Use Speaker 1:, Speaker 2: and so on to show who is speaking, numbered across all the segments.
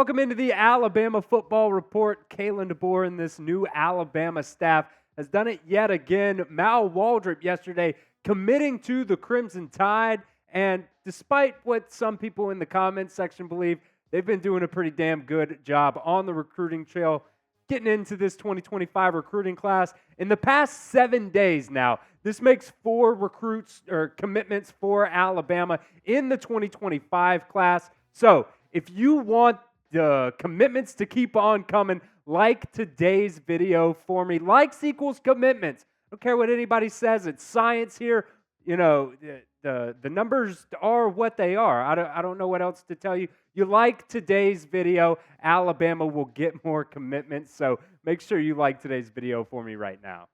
Speaker 1: Welcome into the Alabama Football Report. Kalen DeBoer and this new Alabama staff has done it yet again. Mal Waldrep yesterday committing to the Crimson Tide, and despite what some people in the comments section believe, they've been doing a pretty damn good job on the recruiting trail, getting into this 2025 recruiting class. In the past 7 days now, this makes 4 recruits or commitments for Alabama in the 2025 class. So if you want the commitments to keep on coming, like today's video for me. Likes equals commitments. I don't care what anybody says. It's science here. You know, the numbers are what they are. I don't know what else to tell you. You like today's video, Alabama will get more commitments. So make sure you like today's video for me right now.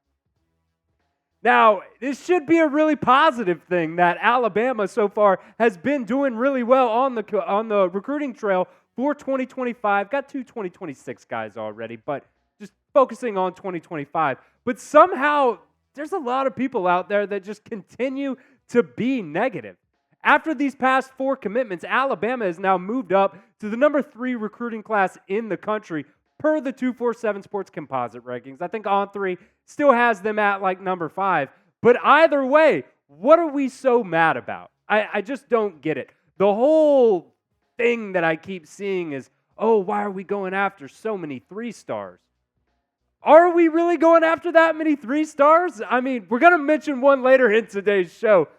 Speaker 1: Now, this should be a really positive thing that Alabama so far has been doing really well on the recruiting trail for 2025. Got 2 2026 guys already, but just focusing on 2025. But somehow, there's a lot of people out there that just continue to be negative. After these past 4 commitments, Alabama has now moved up to the number 3 recruiting class in the country per the 247 Sports Composite rankings. I think On3 still has them at like number 5. But either way, what are we so mad about? I just don't get it. The whole thing that I keep seeing is, oh, why are we going after so many 3-stars? Are we really going after that many 3-stars? I mean, we're going to mention one later in today's show,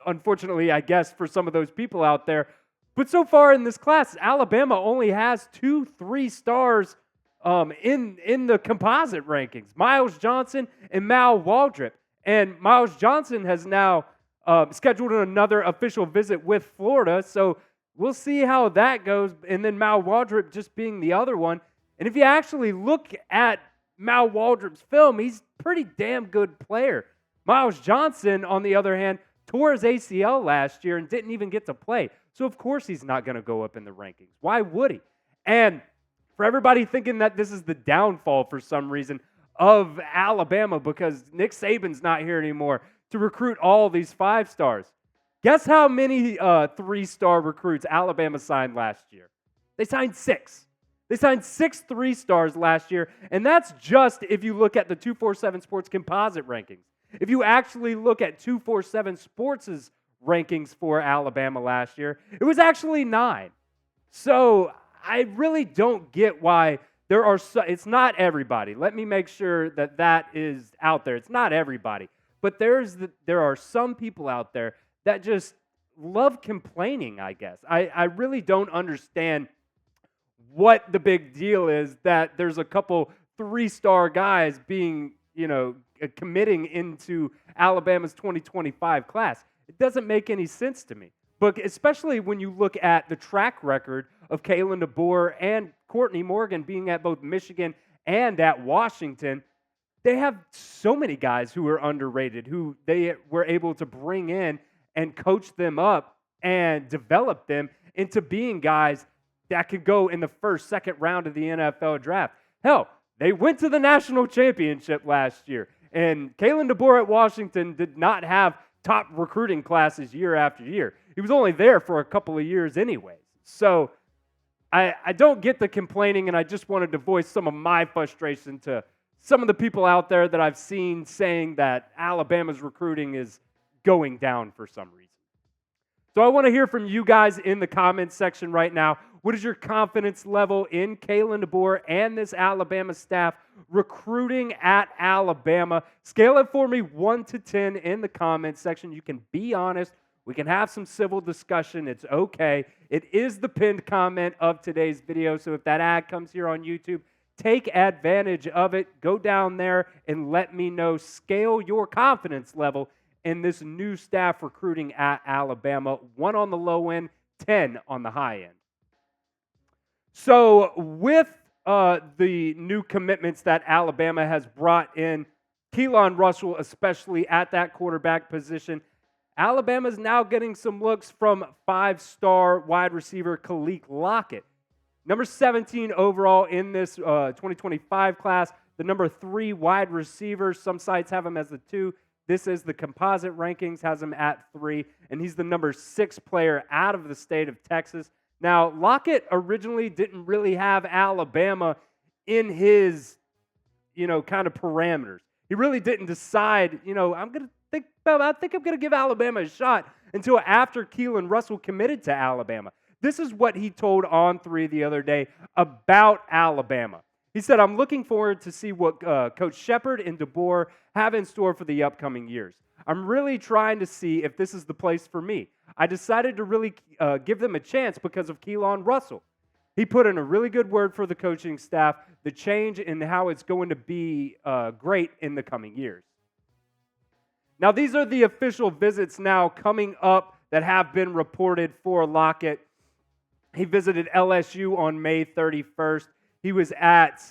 Speaker 1: unfortunately, I guess, for some of those people out there. But so far in this class, Alabama only has 2 3-stars in the composite rankings, Miles Johnson and Mal Waldrep. And Miles Johnson has now scheduled another official visit with Florida, so we'll see how that goes. And then Mal Waldrep just being the other one. And if you actually look at Mal Waldrep's film, he's a pretty damn good player. Miles Johnson, on the other hand, tore his ACL last year and didn't even get to play. So, of course, he's not going to go up in the rankings. Why would he? And for everybody thinking that this is the downfall for some reason of Alabama because Nick Saban's not here anymore to recruit all these 5-stars, guess how many 3-star recruits Alabama signed last year? They signed 6. They signed 6 3-stars last year, and that's just if you look at the 247 Sports Composite rankings. If you actually look at 247 Sports' rankings for Alabama last year, it was actually 9. So I really don't get why there are it's not everybody. Let me make sure that is out there. It's not everybody. But there are some people out there that just love complaining, I guess. I really don't understand what the big deal is that there's a couple 3-star guys being, committing into Alabama's 2025 class. It doesn't make any sense to me. But especially when you look at the track record of Kalen DeBoer and Courtney Morgan being at both Michigan and at Washington, they have so many guys who are underrated, who they were able to bring in and coach them up and develop them into being guys that could go in the first, second round of the NFL draft. Hell, they went to the national championship last year, and Kalen DeBoer at Washington did not have top recruiting classes year after year. He was only there for a couple of years anyways. So I don't get the complaining, and I just wanted to voice some of my frustration to some of the people out there that I've seen saying that Alabama's recruiting is going down for some reason. So I want to hear from you guys in the comments section right now. What is your confidence level in Kalen DeBoer and this Alabama staff recruiting at Alabama? Scale it for me 1 to 10 in the comments section. You can be honest. We can have some civil discussion. It's okay. It is the pinned comment of today's video. So if that ad comes here on YouTube, take advantage of it. Go down there and let me know. Scale your confidence level in this new staff recruiting at Alabama. 1 on the low end, 10 on the high end. So with the new commitments that Alabama has brought in, Keelon Russell especially at that quarterback position, Alabama is now getting some looks from 5-star wide receiver Kaliq Lockett. Number 17 overall in this 2025 class, the number 3 wide receiver. Some sites have him as the 2. This is the composite rankings, has him at 3, and he's the number 6 player out of the state of Texas. Now, Lockett originally didn't really have Alabama in his, kind of parameters. He really didn't decide, I think I'm going to give Alabama a shot until after Keelon Russell committed to Alabama. This is what he told On3 the other day about Alabama. He said, I'm looking forward to see what Coach Shepard and DeBoer have in store for the upcoming years. I'm really trying to see if this is the place for me. I decided to really give them a chance because of Keelon Russell. He put in a really good word for the coaching staff, the change in how it's going to be great in the coming years. Now, these are the official visits now coming up that have been reported for Lockett. He visited LSU on May 31st. He was at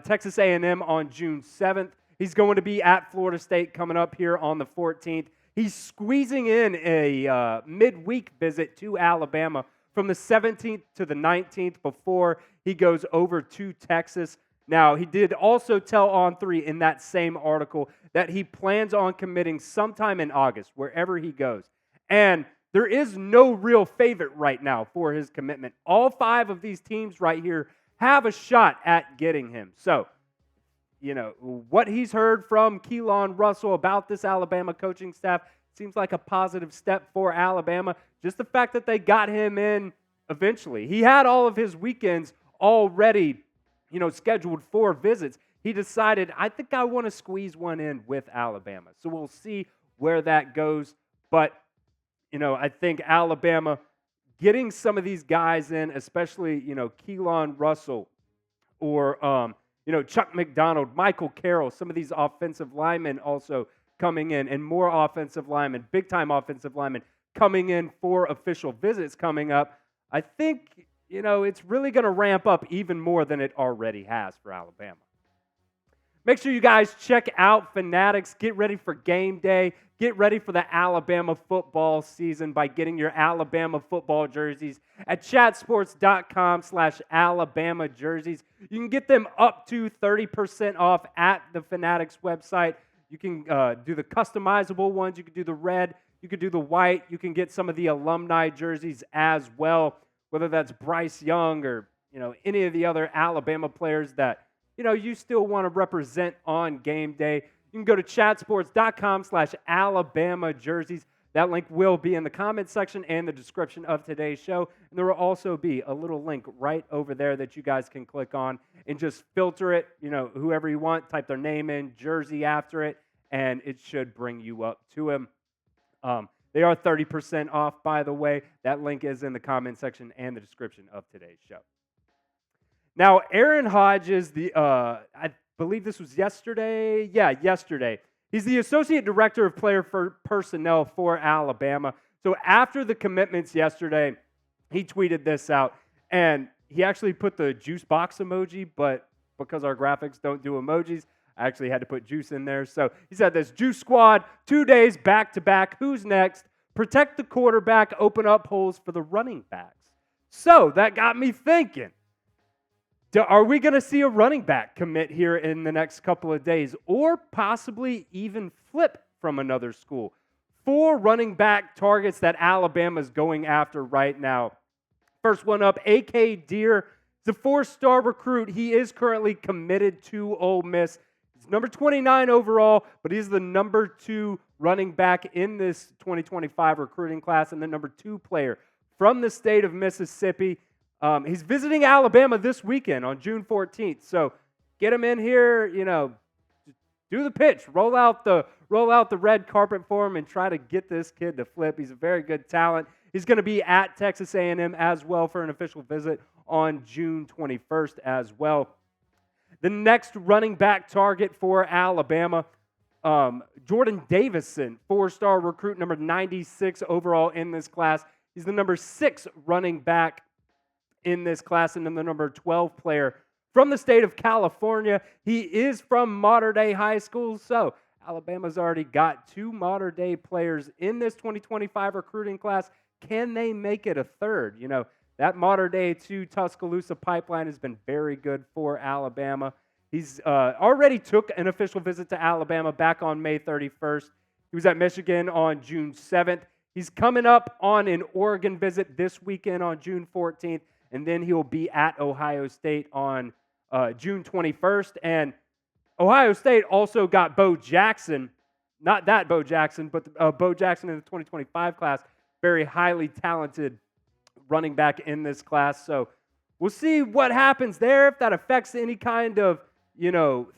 Speaker 1: Texas A&M on June 7th. He's going to be at Florida State coming up here on the 14th. He's squeezing in a midweek visit to Alabama from the 17th to the 19th before he goes over to Texas. Now, he did also tell On3 in that same article that he plans on committing sometime in August, wherever he goes. And there is no real favorite right now for his commitment. All 5 of these teams right here have a shot at getting him. So, what he's heard from Keelon Russell about this Alabama coaching staff seems like a positive step for Alabama. Just the fact that they got him in eventually. He had all of his weekends already, scheduled for visits. He decided, I think I want to squeeze one in with Alabama. So we'll see where that goes. But, I think Alabama getting some of these guys in, especially, Keelon Russell or, Chuck McDonald, Michael Carroll, some of these offensive linemen also coming in, and more offensive linemen, big-time offensive linemen coming in for official visits coming up. I think, it's really going to ramp up even more than it already has for Alabama. Make sure you guys check out Fanatics. Get ready for game day. Get ready for the Alabama football season by getting your Alabama football jerseys at chatsports.com/Alabama jerseys. You can get them up to 30% off at the Fanatics website. You can do the customizable ones. You can do the red. You can do the white. You can get some of the alumni jerseys as well, whether that's Bryce Young or, any of the other Alabama players that, you still want to represent on game day. You can go to chatsports.com/Alabama jerseys. That link will be in the comments section and the description of today's show. And there will also be a little link right over there that you guys can click on and just filter it, whoever you want, type their name in, jersey after it, and it should bring you up to them. They are 30% off, by the way. That link is in the comment section and the description of today's show. Now, Aaron Hodges, I believe this was yesterday. Yeah, yesterday. He's the Associate Director of Player Personnel for Alabama. So after the commitments yesterday, he tweeted this out, and he actually put the juice box emoji, but because our graphics don't do emojis, I actually had to put juice in there. So he said this, Juice Squad, 2 days back-to-back. Who's next? Protect the quarterback, open up holes for the running backs. So that got me thinking. Are we going to see a running back commit here in the next couple of days, or possibly even flip from another school? 4 running back targets that Alabama is going after right now. First one up, A.K. Deer. He's a 4-star recruit. He is currently committed to Ole Miss. He's number 29 overall, but he's the number 2 running back in this 2025 recruiting class and the number 2 player from the state of Mississippi. He's visiting Alabama this weekend on June 14th. So get him in here, do the pitch, roll out the red carpet for him and try to get this kid to flip. He's a very good talent. He's going to be at Texas A&M as well for an official visit on June 21st as well. The next running back target for Alabama, Jordan Davison, 4-star recruit, number 96 overall in this class. He's the number 6 running back in this class and then the number 12 player from the state of California. He is from Mater Dei High School, so Alabama's already got 2 Mater Dei players in this 2025 recruiting class. Can they make it a third? That Mater Dei to Tuscaloosa pipeline has been very good for Alabama. He's already took an official visit to Alabama back on May 31st. He was at Michigan on June 7th. He's coming up on an Oregon visit this weekend on June 14th, and then he'll be at Ohio State on June 21st. And Ohio State also got Bo Jackson, not that Bo Jackson, but Bo Jackson in the 2025 class, very highly talented running back in this class. So we'll see what happens there, if that affects any kind of,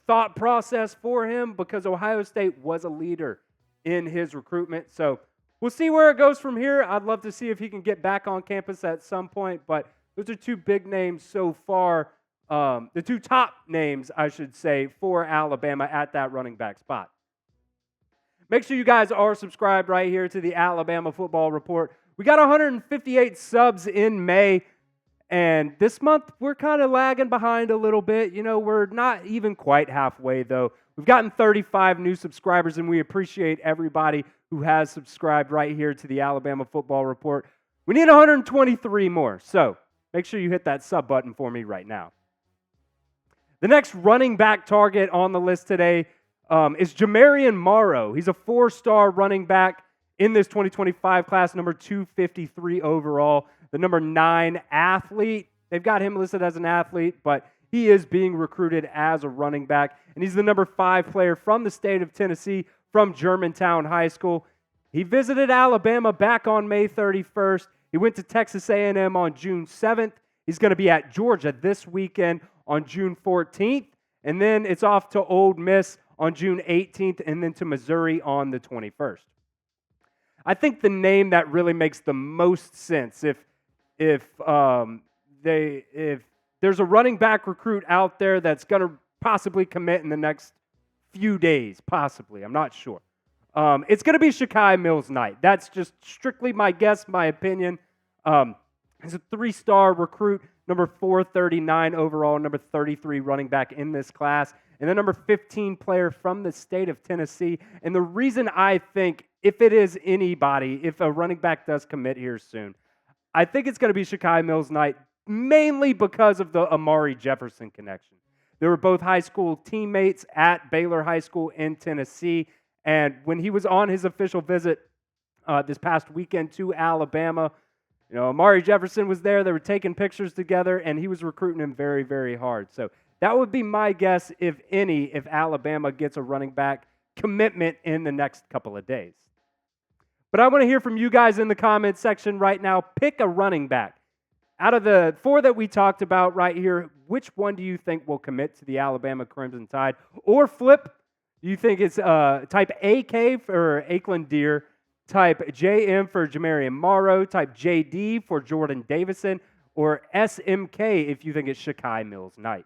Speaker 1: thought process for him, because Ohio State was a leader in his recruitment. So we'll see where it goes from here. I'd love to see if he can get back on campus at some point, but those are two big names so far. The two top names, I should say, for Alabama at that running back spot. Make sure you guys are subscribed right here to the Alabama Football Report. We got 158 subs in May, and this month we're kind of lagging behind a little bit. We're not even quite halfway, though. We've gotten 35 new subscribers, and we appreciate everybody who has subscribed right here to the Alabama Football Report. We need 123 more, so make sure you hit that sub button for me right now. The next running back target on the list today is Jamarian Morrow. He's a 4-star running back in this 2025 class, number 253 overall, the number 9 athlete. They've got him listed as an athlete, but he is being recruited as a running back, and he's the number 5 player from the state of Tennessee, from Germantown High School. He visited Alabama back on May 31st. He went to Texas A&M on June 7th. He's going to be at Georgia this weekend on June 14th, and then it's off to Ole Miss on June 18th, and then to Missouri on the 21st. I think the name that really makes the most sense, if there's a running back recruit out there that's going to possibly commit in the next few days, possibly, I'm not sure. It's going to be Shakai Mills-Knight. That's just strictly my guess, my opinion. He's a 3-star recruit, number 439 overall, number 33 running back in this class, and the number 15 player from the state of Tennessee. And the reason I think, if it is anybody, if a running back does commit here soon, I think it's going to be Shakai Mills-Knight, mainly because of the Amari Jefferson connection. They were both high school teammates at Baylor High School in Tennessee, and when he was on his official visit this past weekend to Alabama, Amari Jefferson was there. They were taking pictures together, and he was recruiting him very, very hard. So that would be my guess, if any, if Alabama gets a running back commitment in the next couple of days. But I want to hear from you guys in the comments section right now. Pick a running back. Out of the 4 that we talked about right here, which one do you think will commit to the Alabama Crimson Tide? Or flip, do you think it's type AK for Akeland Deer, type JM for Jamarian Morrow, type JD for Jordan Davison, or SMK if you think it's Shakai Mills-Knight?